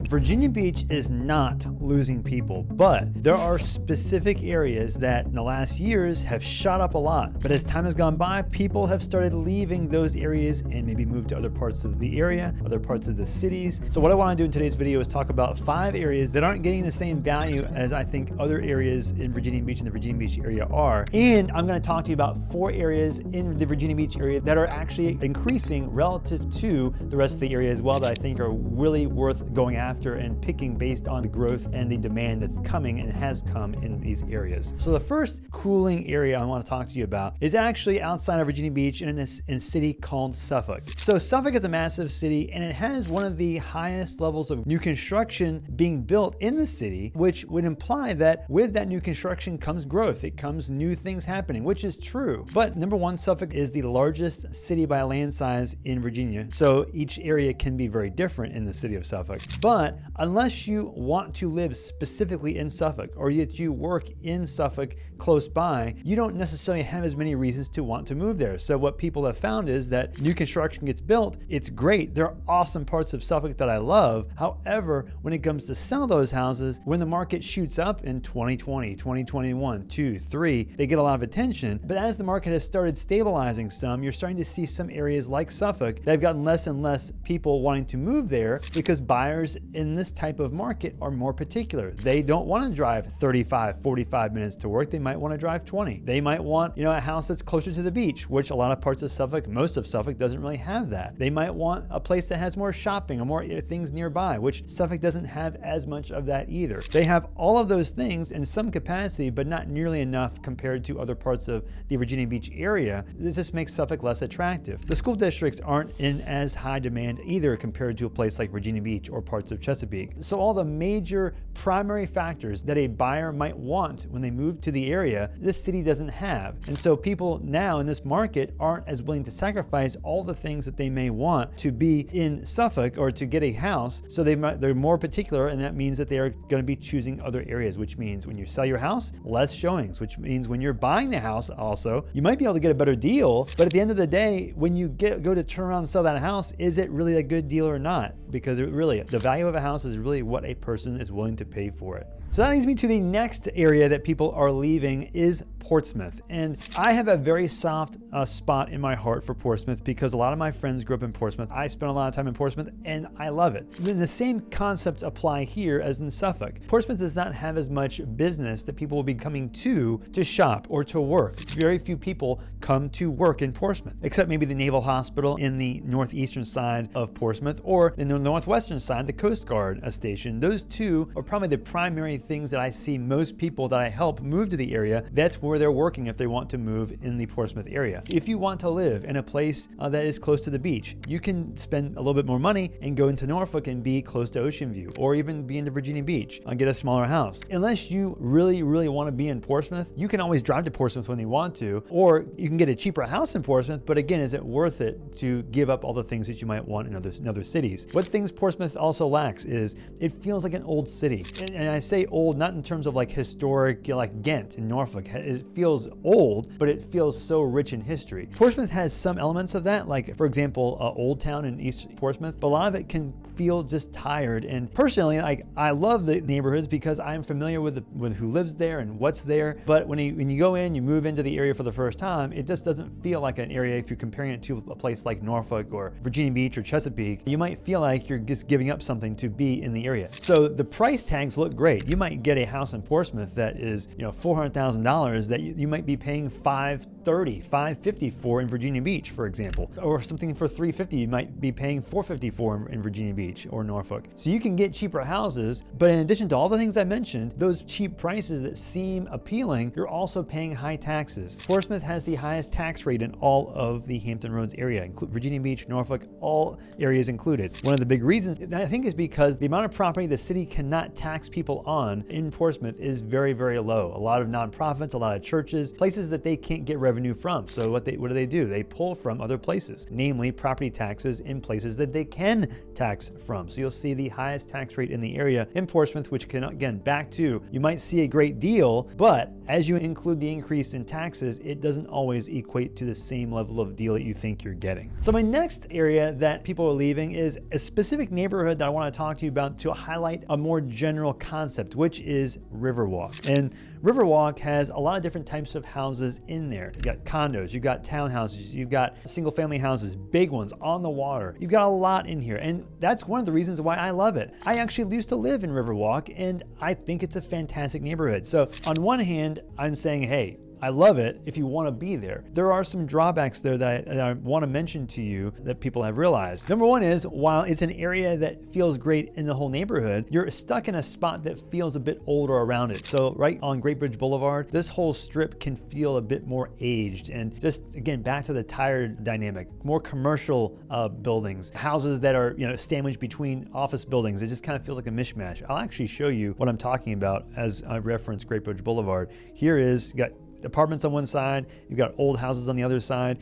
Virginia Beach is not losing people, but there are specific areas that in the last years have shot up a lot. But as time has gone by, people have started leaving those areas and maybe moved to other parts of the area, other parts of the cities. So what I want to do in today's video is talk about 5 areas that aren't getting the same value as I think other areas in Virginia Beach and the Virginia Beach area are. And I'm going to talk to you about 4 areas in the Virginia Beach area that are actually increasing relative to the rest of the area as well, that I think are really worth going after and picking based on the growth and the demand that's coming and has come in these areas. So the first cooling area I want to talk to you about is actually outside of Virginia Beach in a city called Suffolk. So Suffolk is a massive city and it has one of the highest levels of new construction being built in the city, which would imply that with that new construction comes growth. It comes new things happening, which is true. But number one, Suffolk is the largest city by land size in Virginia. So each area can be very different in the city of Suffolk. But unless you want to live specifically in Suffolk or that you work in Suffolk close by, you don't necessarily have as many reasons to want to move there. So what people have found is that new construction gets built. It's great. There are awesome parts of Suffolk that I love. However, when it comes to sell those houses, when the market shoots up in 2020, 2021, 2, 3, they get a lot of attention. But as the market has started stabilizing some, you're starting to see some areas like Suffolk that have gotten less and less people wanting to move there because buyers in this type of market are more particular. They don't want to drive 35, 45 minutes to work. They might want to drive 20. They might want, a house that's closer to the beach, which a lot of parts of Suffolk, most of Suffolk doesn't really have that. They might want a place that has more shopping or more things nearby, which Suffolk doesn't have as much of that either. They have all of those things in some capacity, but not nearly enough compared to other parts of the Virginia Beach area. This just makes Suffolk less attractive. The school districts aren't in as high demand either compared to a place like Virginia Beach or parts of Chesapeake. So all the major primary factors that a buyer might want when they move to the area, this city doesn't have. And so people now in this market aren't as willing to sacrifice all the things that they may want to be in Suffolk or to get a house. So they're more particular, and that means that they are going to be choosing other areas, which means when you sell your house, less showings, which means when you're buying the house also, you might be able to get a better deal. But at the end of the day, when you go to turn around and sell that house, is it really a good deal or not? Because the value of a house is really what a person is willing to pay for it. So that leads me to the next area that people are leaving is Portsmouth. And I have a very soft spot in my heart for Portsmouth because a lot of my friends grew up in Portsmouth. I spent a lot of time in Portsmouth and I love it. Then the same concepts apply here as in Suffolk. Portsmouth does not have as much business that people will be coming to shop or to work. Very few people come to work in Portsmouth, except maybe the Naval Hospital in the northeastern side of Portsmouth or in the northwestern side, the Coast Guard station. Those two are probably the primary things that I see most people that I help move to the area. That's where they're working if they want to move in the Portsmouth area. If you want to live in a place that is close to the beach, you can spend a little bit more money and go into Norfolk and be close to Ocean View, or even be into Virginia Beach and get a smaller house. Unless you really, really want to be in Portsmouth, you can always drive to Portsmouth when you want to, or you can get a cheaper house in Portsmouth. But again, is it worth it to give up all the things that you might want in other cities? What things Portsmouth also lacks is it feels like an old city. And I say old not in terms of like historic, like Ghent in Norfolk. It feels old, but it feels so rich in history. Portsmouth has some elements of that, like for example, Old Town in East Portsmouth, but a lot of it can feel just tired. And personally, I love the neighborhoods because I'm familiar with who lives there and what's there. But when you go in, you move into the area for the first time, it just doesn't feel like an area. If you're comparing it to a place like Norfolk or Virginia Beach or Chesapeake, you might feel like you're just giving up something to be in the area. So the price tags look great. You might get a house in Portsmouth that is, $400,000 that you might be paying $530,000, $550,000 for in Virginia Beach, for example, or something for $350,000 you might be paying $450,000 for in Virginia Beach or Norfolk. So you can get cheaper houses, but in addition to all the things I mentioned, those cheap prices that seem appealing, you're also paying high taxes. Portsmouth has the highest tax rate in all of the Hampton Roads area, Virginia Beach, Norfolk, all areas included. One of the big reasons I think is because the amount of property the city cannot tax people on in Portsmouth is very, very low. A lot of nonprofits, a lot of churches, places that they can't get revenue from. So what do? They pull from other places, namely property taxes in places that they can tax from. So you'll see the highest tax rate in the area in Portsmouth, which can, again, back to, you might see a great deal, but as you include the increase in taxes, it doesn't always equate to the same level of deal that you think you're getting. So my next area that people are leaving is a specific neighborhood that I want to talk to you about to highlight a more general concept, which is Riverwalk. And Riverwalk has a lot of different types of houses in there. You got condos, you got townhouses, you've got single family houses, big ones on the water. You've got a lot in here. And that's one of the reasons why I love it. I actually used to live in Riverwalk and I think it's a fantastic neighborhood. So on one hand, I'm saying, hey, I love it if you want to be there. There are some drawbacks there that I want to mention to you that people have realized. Number one is, while it's an area that feels great in the whole neighborhood, you're stuck in a spot that feels a bit older around it. So right on Great Bridge Boulevard, this whole strip can feel a bit more aged. And just, again, back to the tire dynamic, more commercial buildings, houses that are, sandwiched between office buildings. It just kind of feels like a mishmash. I'll actually show you what I'm talking about as I reference Great Bridge Boulevard. Here is, you got apartments on one side, you've got old houses on the other side,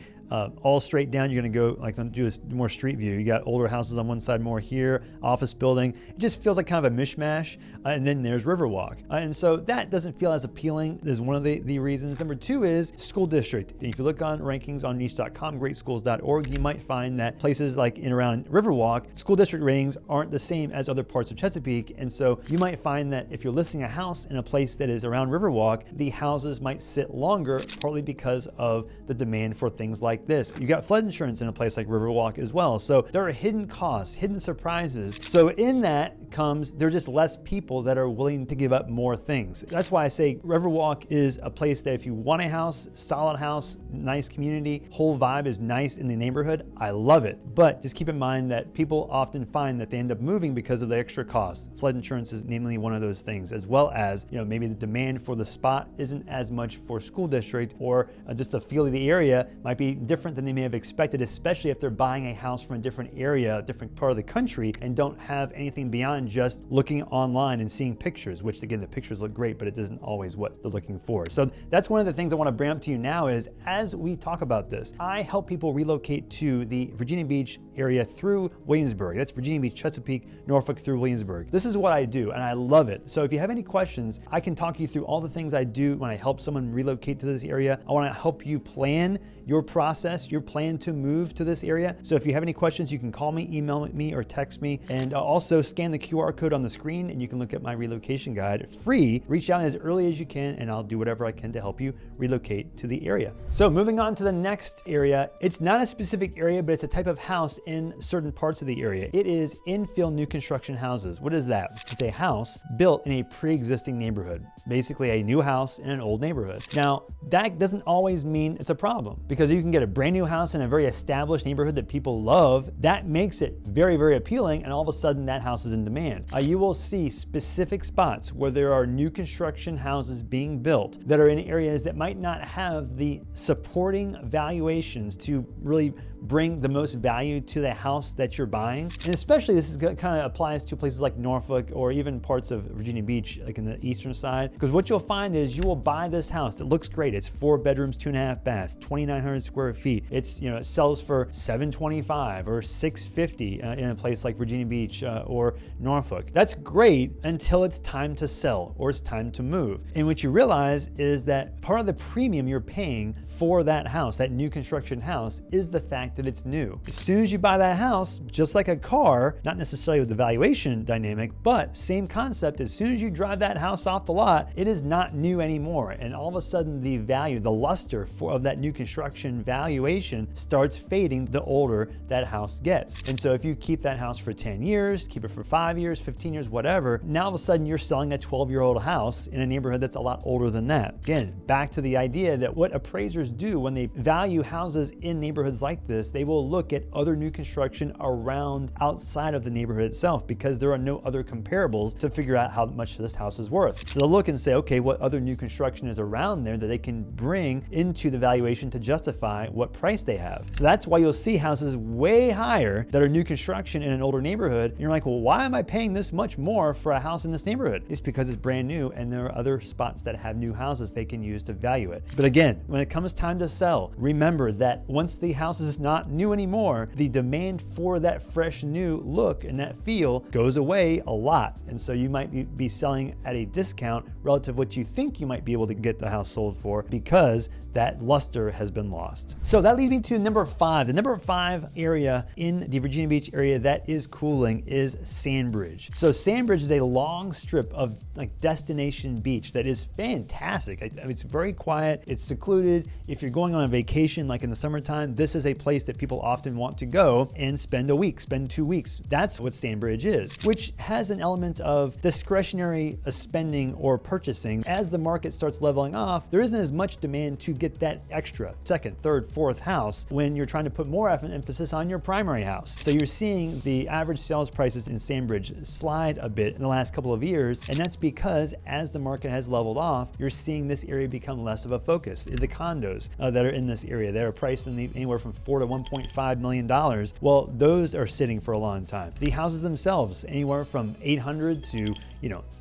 all straight down. You're gonna go, do a more street view. You got older houses on one side, more here, office building. It just feels like kind of a mishmash. And then there's Riverwalk. And so that doesn't feel as appealing. There's one of the reasons. Number two is school district. If you look on rankings on niche.com, greatschools.org, you might find that places like in around Riverwalk, school district ratings aren't the same as other parts of Chesapeake. And so you might find that if you're listing a house in a place that is around Riverwalk, the houses might sit longer, partly because of the demand for things like this. You got flood insurance in a place like Riverwalk as well. So there are hidden costs, hidden surprises. So in that comes, there's just less people that are willing to give up more things. That's why I say Riverwalk is a place that if you want a house, solid house, nice community, whole vibe is nice in the neighborhood, I love it. But just keep in mind that people often find that they end up moving because of the extra cost. Flood insurance is namely one of those things, as well as, maybe the demand for the spot isn't as much for school district, or just the feel of the area might be different than they may have expected, especially if they're buying a house from a different area, a different part of the country, and don't have anything beyond just looking online and seeing pictures, which again, the pictures look great, but it isn't always what they're looking for. So that's one of the things I want to bring up to you now is, as we talk about this, I help people relocate to the Virginia Beach area through Williamsburg. That's Virginia Beach, Chesapeake, Norfolk through Williamsburg. This is what I do, and I love it. So if you have any questions, I can talk you through all the things I do when I help someone relocate to this area. I want to help you plan your process, your plan to move to this area. So if you have any questions, you can call me, email me, or text me. And also scan the QR code on the screen and you can look at my relocation guide free. Reach out as early as you can and I'll do whatever I can to help you relocate to the area. So moving on to the next area, it's not a specific area, but it's a type of house in certain parts of the area. It is infill new construction houses. What is that? It's a house built in a pre-existing neighborhood, basically a new house in an old neighborhood. Now, that doesn't always mean it's a problem, because you can get a brand new house in a very established neighborhood that people love. That makes it very, very appealing, and all of a sudden that house is in demand. You will see specific spots where there are new construction houses being built that are in areas that might not have the supporting valuations to really bring the most value to the house that you're buying. And especially this is kind of applies to places like Norfolk or even parts of Virginia Beach, like in the eastern side, because what you'll find is you will buy this house that looks great. It's 4 bedrooms, 2.5 baths, 2,900 square feet. It's, it sells for $725 or $650 in a place like Virginia Beach or Norfolk. That's great until it's time to sell or it's time to move. And what you realize is that part of the premium you're paying for that house, that new construction house, is the fact that it's new. As soon as you buy that house, just like a car, not necessarily with the valuation dynamic, but same concept, as soon as you drive that house off the lot, it is not new anymore. And all of a sudden the value, the luster of that new construction valuation starts fading the older that house gets. And so if you keep that house for 10 years, keep it for 5 years, 15 years, whatever, now all of a sudden you're selling a 12-year-old house in a neighborhood that's a lot older than that. Again, back to the idea that what appraisers do when they value houses in neighborhoods like this, they will look at other new construction around outside of the neighborhood itself, because there are no other comparables to figure out how much this house is worth. So they'll look and say, okay, what other new construction is around there that they can bring into the valuation to justify what price they have. So that's why you'll see houses way higher that are new construction in an older neighborhood. And you're like, well, why am I paying this much more for a house in this neighborhood? It's because it's brand new and there are other spots that have new houses they can use to value it. But again, when it comes time to sell, remember that once the house is not new anymore, the demand for that fresh new look and that feel goes away a lot. And so you might be selling at a discount relative to what you think you might be able to get the house sold for, because that luster has been lost. So that leads me to number 5. The number 5 area in the Virginia Beach area that is cooling is Sandbridge. So Sandbridge is a long strip of like destination beach that is fantastic. I mean, it's very quiet, it's secluded. If you're going on a vacation like in the summertime, this is a place that people often want to go and spend a week, spend 2 weeks. That's what Sandbridge is, which has an element of discretionary spending or purchasing. As the market starts leveling off, there isn't as much demand to get that extra second, third, fourth house when you're trying to put more emphasis on your primary house. So you're seeing the average sales prices in Sandbridge slide a bit in the last couple of years, and that's because as the market has leveled off, you're seeing this area become less of a focus. The condos that are in this area that are priced in anywhere from $4 to $1.5 million, well, those are sitting for a long time. The houses themselves, anywhere from $800 to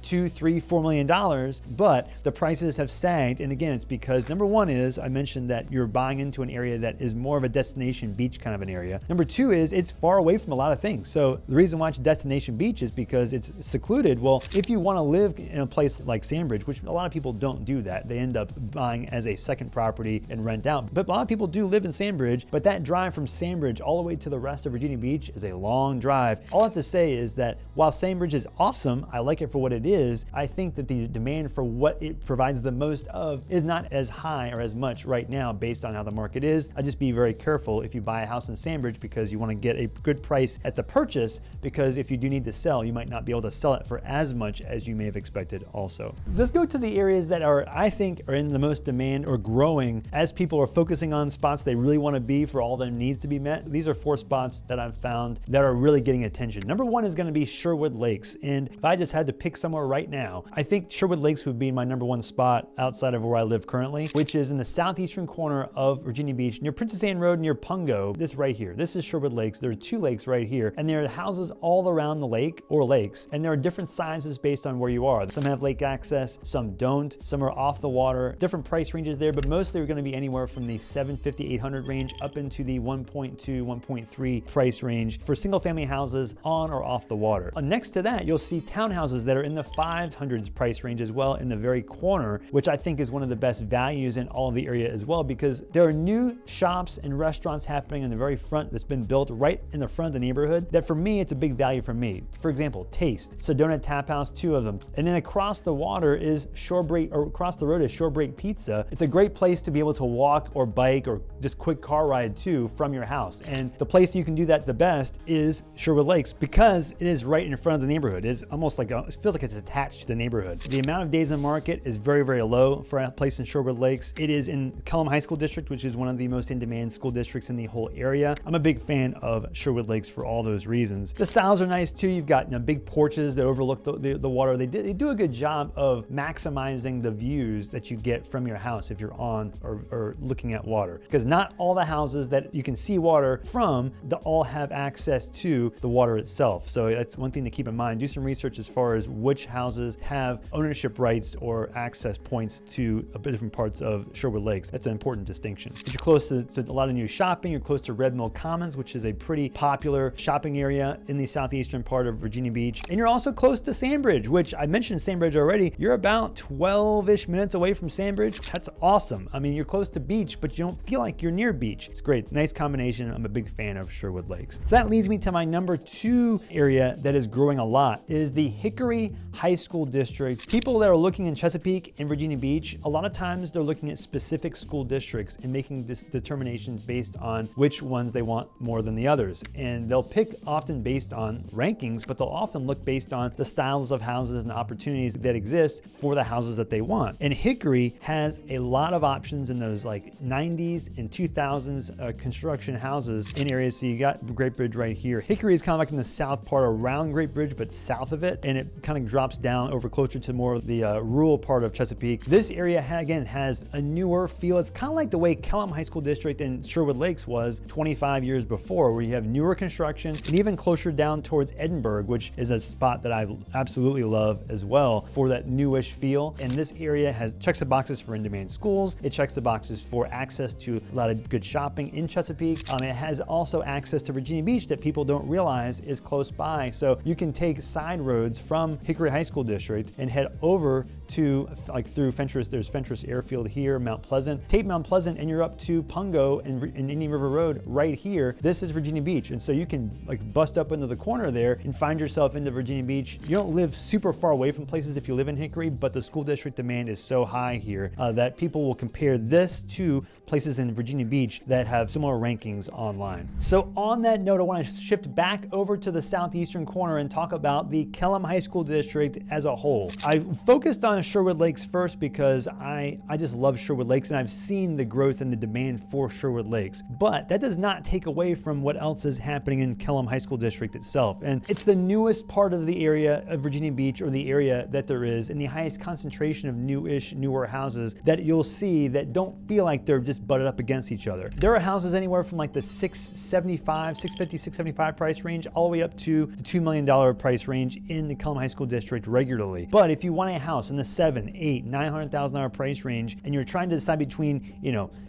$2, $3, $4 million, but the prices have sagged. And again, it's because number one is, I mentioned that you're buying into an area that is more of a destination beach kind of an area. Number two is it's far away from a lot of things. So the reason why it's a destination beach is because it's secluded. Well, if you want to live in a place like Sandbridge, which a lot of people don't do that, they end up buying as a second property and rent out. But a lot of people do live in Sandbridge, but that drive from Sandbridge all the way to the rest of Virginia Beach is a long drive. All I have to say is that while Sandbridge is awesome, I like it for what it is, I think that the demand for what it provides the most of is not as high or as much right now based on how the market is. I'd just be very careful if you buy a house in Sandbridge because you want to get a good price at the purchase, because if you do need to sell, you might not be able to sell it for as much as you may have expected also. Let's go to the areas that I think are in the most demand or growing as people are focusing on spots they really want to be for all their needs to be met. These are 4 spots that I've found that are really getting attention. Number 1 is going to be Sherwood Lakes. And if I just had to pick somewhere right now, I think Sherwood Lakes would be my number 1 spot outside of where I live currently, which is in the southeastern corner of Virginia Beach, near Princess Anne Road, near Pungo. This right here, this is Sherwood Lakes. There are 2 lakes right here, and there are houses all around the lake or lakes, and there are different sizes based on where you are. Some have lake access, some don't, some are off the water, different price ranges there, but mostly are going to be anywhere from the $750, $800 range up into the 1.2, 1.3 price range for single family houses on or off the water. Next to that, you'll see townhouses that are in the 500s price range as well in the very corner, which I think is one of the best values in all of the area as well, because there are new shops and restaurants happening in the very front that's been built right in the front of the neighborhood that for me, it's a big value for me. For example, Taste, Sedona Tap House, 2 of them. And then across the water is Shorebreak, or across the road is Shorebreak Pizza. It's a great place to be able to walk or bike or just quick car ride to from your house. And the place you can do that the best is Sherwood Lakes because it is right in front of the neighborhood. It's almost like, it feels like it's attached to the neighborhood. The amount of days in the market is very, very low for a place in Sherwood Lakes. It is in Kellam High School District, which is one of the most in-demand school districts in the whole area. I'm a big fan of Sherwood Lakes for all those reasons. The styles are nice too. You've got big porches that overlook the water. They do a good job of maximizing the views that you get from your house if you're on or looking at water, because not all the houses that you can see water from all have access to the water itself. So that's one thing to keep in mind. Do some research as far as which houses have ownership rights or access points to different parts of Sherwood Lakes. That's an important distinction. But you're close to a lot of new shopping. You're close to Red Mill Commons, which is a pretty popular shopping area in the southeastern part of Virginia Beach. And you're also close to Sandbridge, which I mentioned Sandbridge already. You're about 12-ish minutes away from Sandbridge. That's awesome. I mean, you're close to beach, but you don't feel like you're near beach. It's great. Nice combination. I'm a big fan of Sherwood Lakes. So that leads me to my number 2 area that is growing a lot is the Hickory High School District. People that are looking in Chesapeake and Virginia Beach, a lot of times they're looking at specific school districts and making determinations based on which ones they want more than the others. And they'll pick often based on rankings, but they'll often look based on the styles of houses and opportunities that exist for the houses that they want. And Hickory has a lot of options in those like 90s and 2000s construction houses in areas. So you got Great Bridge right here. Hickory is kind of like in the south part around Great Bridge, but south of it, and it kind of drops down over closer to more of the rural part of Chesapeake. This area again has a newer feel. It's kind of like the way Kellam High School District in Sherwood Lakes was 25 years before, where you have newer construction, and even closer down towards Edinburgh, which is a spot that I absolutely love as well for that newish feel. And this area checks the boxes for in-demand schools. It checks the boxes for access to a lot of good shopping in Chesapeake. Chesapeake. It has also access to Virginia Beach that people don't realize is close by. So you can take side roads from Hickory High School District and head over to like through Fentress. There's Fentress Airfield here, Mount Pleasant. Take Mount Pleasant and you're up to Pungo and Indian River Road right here. This is Virginia Beach. And so you can like bust up into the corner there and find yourself into Virginia Beach. You don't live super far away from places if you live in Hickory, but the school district demand is so high here that people will compare this to places in Virginia Beach that have similar rankings online. So on that note, I want to shift back over to the southeastern corner and talk about the Kellam High School District as a whole. I focused on Sherwood Lakes first because I just love Sherwood Lakes and I've seen the growth and the demand for Sherwood Lakes. But that does not take away from what else is happening in Kellam High School District itself. And it's the newest part of the area of Virginia Beach, or the area that there is, and the highest concentration of newer houses that you'll see that don't feel like they're just butted up against each other. There are houses anywhere from like the $650, $675 price range all the way up to the $2 million price range in the Kellam High School District regularly. But if you want a house in the $700,000, $800,000, $900,000 price range and you're trying to decide between,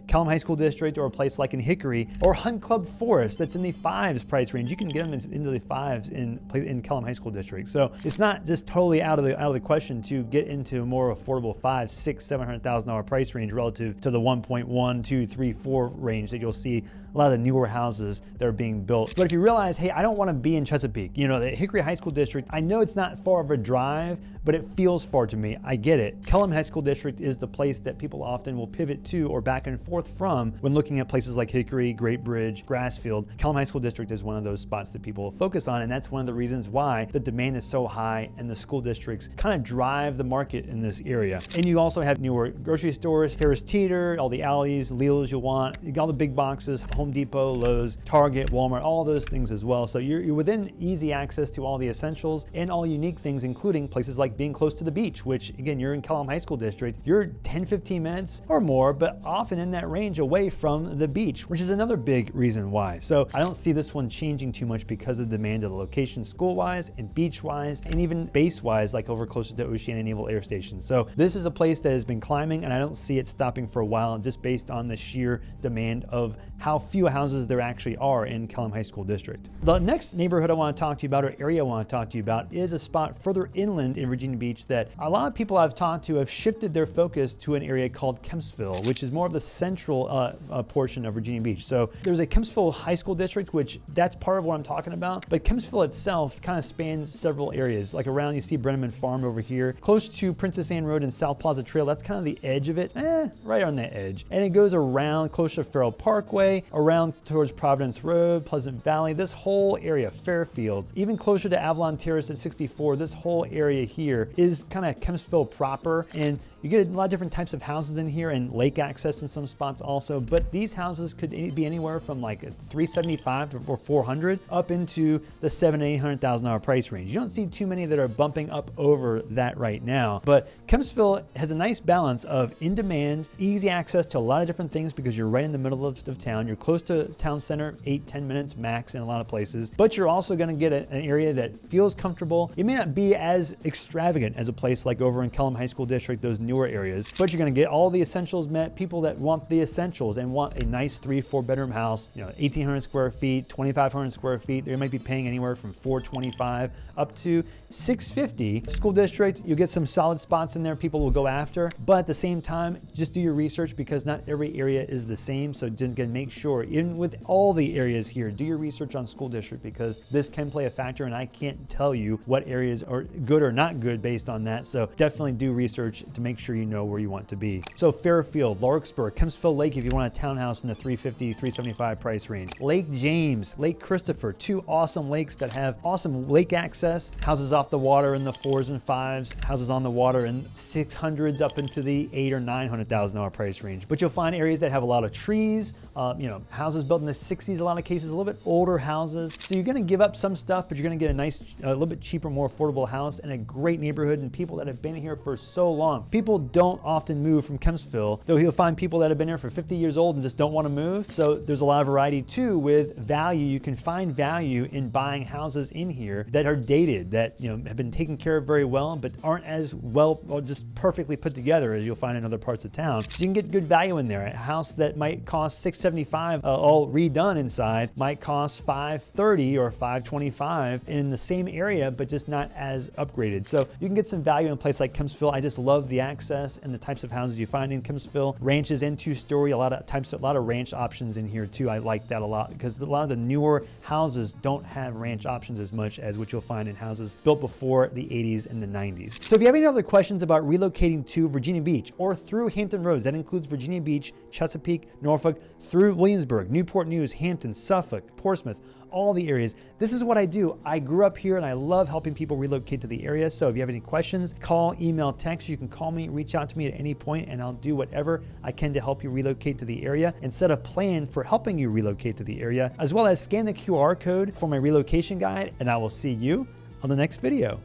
Kellam High School District or a place like in Hickory or Hunt Club Forest that's in the $5s price range, you can get them into the $5s in Kellam High School District. So it's not just totally out of the question to get into a more affordable $500,000, $600,000, $700,000 price range relative to the 1.1, 2, 3, 4 range that you'll see a lot of the newer houses that are being built. But if you realize, hey, I don't want to be in Chesapeake, the Hickory High School District, I know it's not far of a drive, but it feels far to me. I get it. Kellam High School District is the place that people often will pivot to or back and forth from when looking at places like Hickory, Great Bridge, Grassfield. Kellam High School District is one of those spots that people focus on, and that's one of the reasons why the demand is so high and the school districts kind of drive the market in this area. And you also have newer grocery stores, Harris Teeter, all the Aldi's, Lidl's you want, you got all the big boxes, Home Depot, Lowe's, Target, Walmart, all those things as well. So you're within easy access to all the essentials and all unique things, including places like being close to the beach, which again, you're in Kellam High School District, you're 10, 15 minutes or more, but often in that range away from the beach, which is another big reason why. So I don't see this one changing too much because of the demand of the location school-wise and beach-wise and even base-wise, like over closer to Oceana Naval Air Station. So this is a place that has been climbing and I don't see it stopping for a while, just based on the sheer demand of how few houses there actually are in Kellam High School District. The next neighborhood I want to talk to you about, or area I want to talk to you about, is a spot further inland in Virginia Beach that a lot of people I've talked to have shifted their focus to an area called Kempsville, which is more of the central portion of Virginia Beach. So there's a Kempsville High School District, which that's part of what I'm talking about, but Kempsville itself kind of spans several areas. Like around, you see Brenneman Farm over here, close to Princess Anne Road and South Plaza Trail. That's kind of the edge of it, right on that edge. And it goes around close to Farrell Parkway, around towards Providence Road, Pleasant Valley, this whole area, Fairfield, even closer to Avalon Terrace at 64, this whole area here is kind of Kempsville proper. And you get a lot of different types of houses in here and lake access in some spots also, but these houses could be anywhere from like $375 to $400 up into the $700,000 to $800,000 price range. You don't see too many that are bumping up over that right now, but Kempsville has a nice balance of in demand, easy access to a lot of different things because you're right in the middle of town. You're close to town center, 8-10 minutes max in a lot of places, but you're also going to get an area that feels comfortable. It may not be as extravagant as a place like over in Kellam High School District, those newer areas, but you're going to get all the essentials met. People that want the essentials and want a nice 3-4 bedroom house, 1,800 square feet, 2,500 square feet, they might be paying anywhere from $425 up to $650. School district, you'll get some solid spots in there people will go after, but at the same time, just do your research because not every area is the same. So again, make sure, even with all the areas here, do your research on school district because this can play a factor and I can't tell you what areas are good or not good based on that. So definitely do research to make sure you know where you want to be. So Fairfield, Larkspur, Kempsville Lake if you want a townhouse in the $350, $375 price range. Lake James, Lake Christopher, two awesome lakes that have awesome lake access, houses off the water in the 4s and 5s, houses on the water in 600s up into the $800,000 or $900,000 price range. But you'll find areas that have a lot of trees, houses built in the 60s, a lot of cases, a little bit older houses. So you're going to give up some stuff, but you're going to get a nice, a little bit cheaper, more affordable house in a great neighborhood and people that have been here for so long. People people don't often move from Kempsville, though you'll find people that have been here for 50 years old and just don't want to move. So there's a lot of variety too with value. You can find value in buying houses in here that are dated, that have been taken care of very well, but aren't as well or just perfectly put together as you'll find in other parts of town. So you can get good value in there. A house that might cost $675 all redone inside might cost $530 or $525 in the same area, but just not as upgraded. So you can get some value in a place like Kempsville. I just love the access and the types of houses you find in Kempsville. Ranches and two-story, a lot of ranch options in here too. I like that a lot because a lot of the newer houses don't have ranch options as much as what you'll find in houses built before the 80s and the 90s. So if you have any other questions about relocating to Virginia Beach or through Hampton Roads, that includes Virginia Beach, Chesapeake, Norfolk, through Williamsburg, Newport News, Hampton, Suffolk, Portsmouth, all the areas. This is what I do. I grew up here and I love helping people relocate to the area. So if you have any questions, call, email, text. You can call me, reach out to me at any point, and I'll do whatever I can to help you relocate to the area and set a plan for helping you relocate to the area, as well as scan the QR code for my relocation guide. And I will see you on the next video.